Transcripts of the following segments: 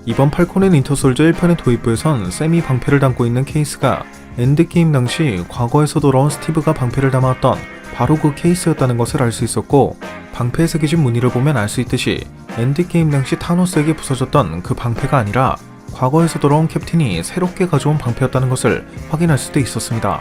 이번 팔콘 앤 윈터 솔저 1편의 도입부에선 샘이 방패를 담고 있는 케이스가 엔드게임 당시 과거에서 돌아온 스티브가 방패를 담아왔던 바로 그 케이스였다는 것을 알 수 있었고, 방패에 새겨진 무늬를 보면 알 수 있듯이 엔드게임 당시 타노스에게 부서졌던 그 방패가 아니라 과거에서 돌아온 캡틴이 새롭게 가져온 방패였다는 것을 확인할 수도 있었습니다.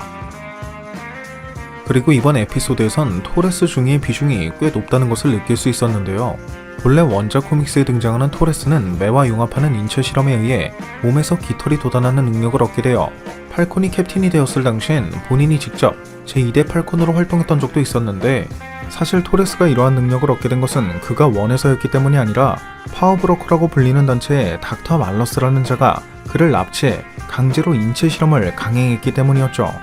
그리고 이번 에피소드에선 토레스 중위의 비중이 꽤 높다는 것을 느낄 수 있었는데요. 본래 원작 코믹스에 등장하는 토레스는 매와 융합하는 인체 실험에 의해 몸에서 깃털이 돋아나는 능력을 얻게 되어 팔콘이 캡틴이 되었을 당시엔 본인이 직접 제2대 팔콘으로 활동했던 적도 있었는데, 사실 토레스가 이러한 능력을 얻게 된 것은 그가 원해서였기 때문이 아니라 파워브로커라고 불리는 단체의 닥터 말러스라는 자가 그를 납치해 강제로 인체 실험을 강행했기 때문이었죠.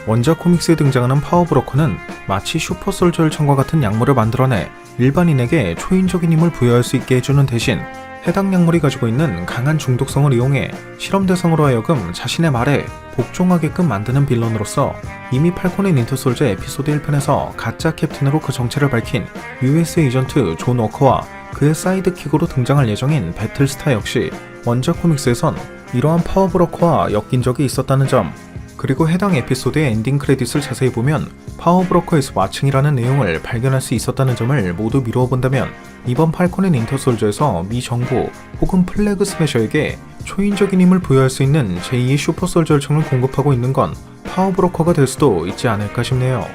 원작 코믹스에 등장하는 파워브로커는 마치 슈퍼솔저열청과 같은 약물을 만들어내 일반인에게 초인적인 힘을 부여할 수 있게 해주는 대신, 해당 약물이 가지고 있는 강한 중독성을 이용해 실험 대상으로 하여금 자신의 말에 복종하게끔 만드는 빌런으로서 이미 팔콘 앤 윈터 솔저 에피소드 1편에서 가짜 캡틴으로 그 정체를 밝힌 US 에이전트 존 워커와 그의 사이드킥으로 등장할 예정인 배틀스타 역시 원작 코믹스에선 이러한 파워브로커와 엮인 적이 있었다는 점, 그리고 해당 에피소드의 엔딩 크레딧을 자세히 보면 파워브로커에서 와칭이라는 내용을 발견할 수 있었다는 점을 모두 미루어 본다면, 이번 팔콘 앤 윈터 솔저에서 미 정부 혹은 플래그 스매셔에게 초인적인 힘을 부여할 수 있는 제2의 슈퍼솔저 열청을 공급하고 있는 건 파워브로커가 될 수도 있지 않을까 싶네요.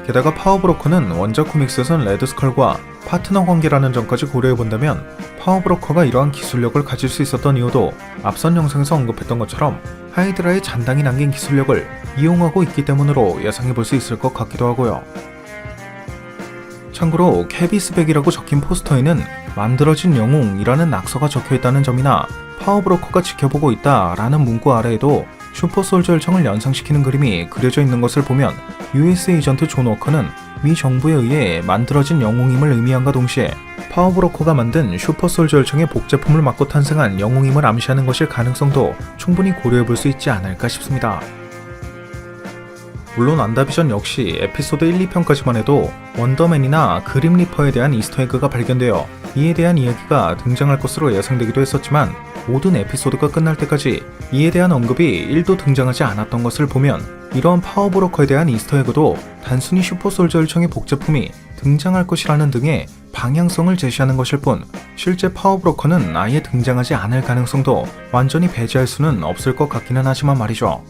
게다가 파워브로커는 원작 코믹스에선 레드스컬과 파트너 관계라는 점까지 고려해본다면, 파워브로커가 이러한 기술력을 가질 수 있었던 이유도 앞선 영상에서 언급했던 것처럼 하이드라의 잔당이 남긴 기술력을 이용하고 있기 때문으로 예상해볼 수 있을 것 같기도 하고요. 참고로 캐비스백이라고 적힌 포스터에는 만들어진 영웅이라는 낙서가 적혀있다는 점이나 파워브로커가 지켜보고 있다라는 문구 아래에도 슈퍼솔저 열청을 연상시키는 그림이 그려져 있는 것을 보면 US 에이전트 존 워커는 미 정부에 의해 만들어진 영웅임을 의미함과 동시에 파워브로커가 만든 슈퍼솔저 열청의 복제품을 맡고 탄생한 영웅임을 암시하는 것일 가능성도 충분히 고려해볼 수 있지 않을까 싶습니다. 물론 완다비전 역시 에피소드 1, 2편까지만 해도 원더맨이나 그림 리퍼에 대한 이스터에그가 발견되어 이에 대한 이야기가 등장할 것으로 예상되기도 했었지만, 모든 에피소드가 끝날 때까지 이에 대한 언급이 1도 등장하지 않았던 것을 보면 이러한 파워브로커에 대한 이스터에그도 단순히 슈퍼솔저 열청의 복제품이 등장할 것이라는 등의 방향성을 제시하는 것일 뿐, 실제 파워브로커는 아예 등장하지 않을 가능성도 완전히 배제할 수는 없을 것 같기는 하지만 말이죠.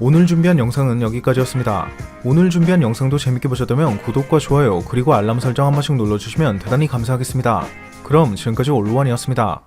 오늘 준비한 영상은 여기까지였습니다. 오늘 준비한 영상도 재밌게 보셨다면 구독과 좋아요 그리고 알람 설정 한 번씩 눌러주시면 대단히 감사하겠습니다. 그럼 지금까지 올루원이었습니다.